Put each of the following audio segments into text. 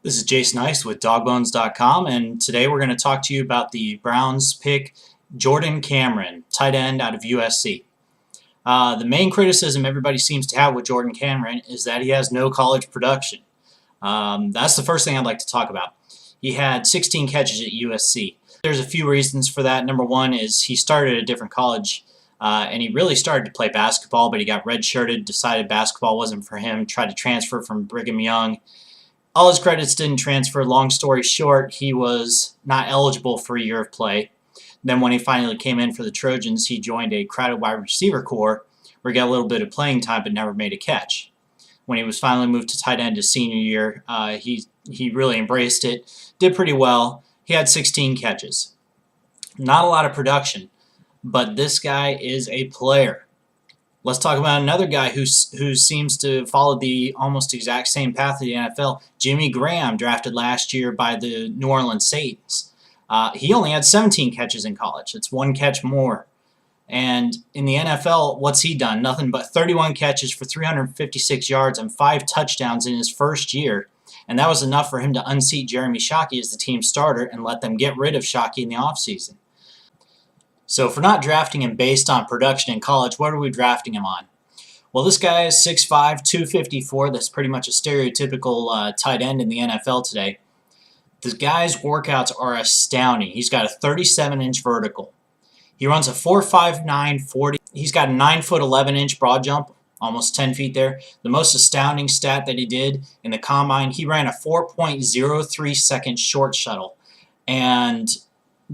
This is Jason Ice with Dogbones.com, and today we're going to talk to you about the Browns pick Jordan Cameron, tight end out of USC. The main criticism everybody seems to have with Jordan Cameron is that he has no college production. That's the first thing I'd like to talk about. He had 16 catches at USC. There's a few reasons for that. Number one is he started at a different college, and he really started to play basketball, but he got redshirted, decided basketball wasn't for him, tried to transfer from Brigham Young. All his credits didn't transfer. Long story short, he was not eligible for a year of play. Then when he finally came in for the Trojans, he joined a crowded wide receiver corps where he got a little bit of playing time but never made a catch. When he was finally moved to tight end his senior year, he really embraced it, did pretty well. He had 16 catches. Not a lot of production, but this guy is a player. Let's talk about another guy who seems to follow the almost exact same path of the NFL. Jimmy Graham, drafted last year by the New Orleans Saints. He only had 17 catches in college. It's one catch more. And in the NFL, what's he done? Nothing but 31 catches for 356 yards and 5 touchdowns in his first year. And that was enough for him to unseat Jeremy Shockey as the team starter and let them get rid of Shockey in the offseason. So if we're not drafting him based on production in college, what are we drafting him on? Well, this guy is 6'5", 254. That's pretty much a stereotypical tight end in the NFL today. This guy's workouts are astounding. He's got a 37-inch vertical. He runs a 4.59 40. He's got a 9-foot 11-inch broad jump, almost 10 feet there. The most astounding stat that he did in the combine, he ran a 4.03 second short shuttle. And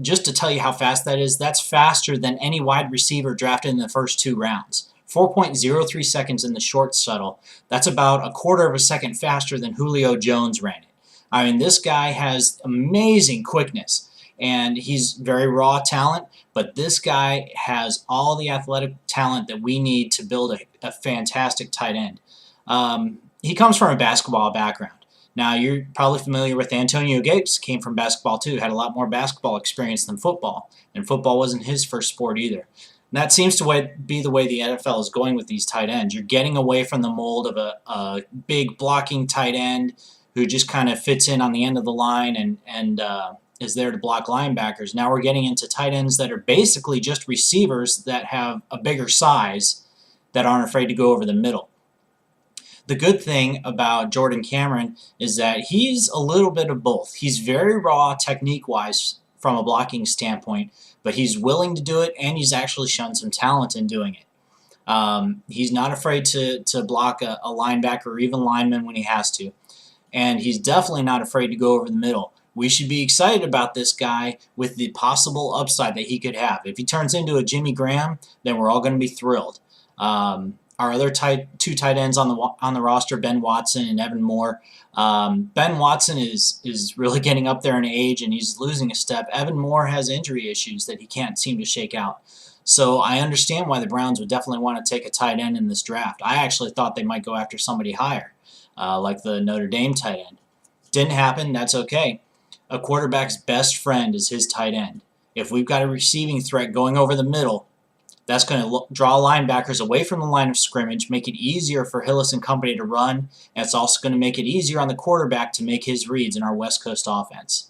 just to tell you how fast that is, that's faster than any wide receiver drafted in the first 2 rounds. 4.03 seconds in the short shuttle. That's about a quarter of a second faster than Julio Jones ran it. I mean, this guy has amazing quickness, and he's very raw talent, but this guy has all the athletic talent that we need to build a fantastic tight end. He comes from a basketball background. Now, you're probably familiar with Antonio Gates, came from basketball too, had a lot more basketball experience than football, and football wasn't his first sport either. And that seems to be the way the NFL is going with these tight ends. You're getting away from the mold of a big blocking tight end who just kind of fits in on the end of the line and is there to block linebackers. Now we're getting into tight ends that are basically just receivers that have a bigger size that aren't afraid to go over the middle. The good thing about Jordan Cameron is that he's a little bit of both. He's very raw technique-wise from a blocking standpoint, but he's willing to do it, and he's actually shown some talent in doing it. He's not afraid to block a linebacker or even lineman when he has to, and he's definitely not afraid to go over the middle. We should be excited about this guy with the possible upside that he could have. If he turns into a Jimmy Graham, then we're all going to be thrilled. Our other two tight ends on the roster, Ben Watson and Evan Moore. Ben Watson is really getting up there in age, and he's losing a step. Evan Moore has injury issues that he can't seem to shake out. So I understand why the Browns would definitely want to take a tight end in this draft. I actually thought they might go after somebody higher, like the Notre Dame tight end. Didn't happen. That's okay. A quarterback's best friend is his tight end. If we've got a receiving threat going over the middle, that's going to draw linebackers away from the line of scrimmage, make it easier for Hillis and company to run, and it's also going to make it easier on the quarterback to make his reads in our West Coast offense.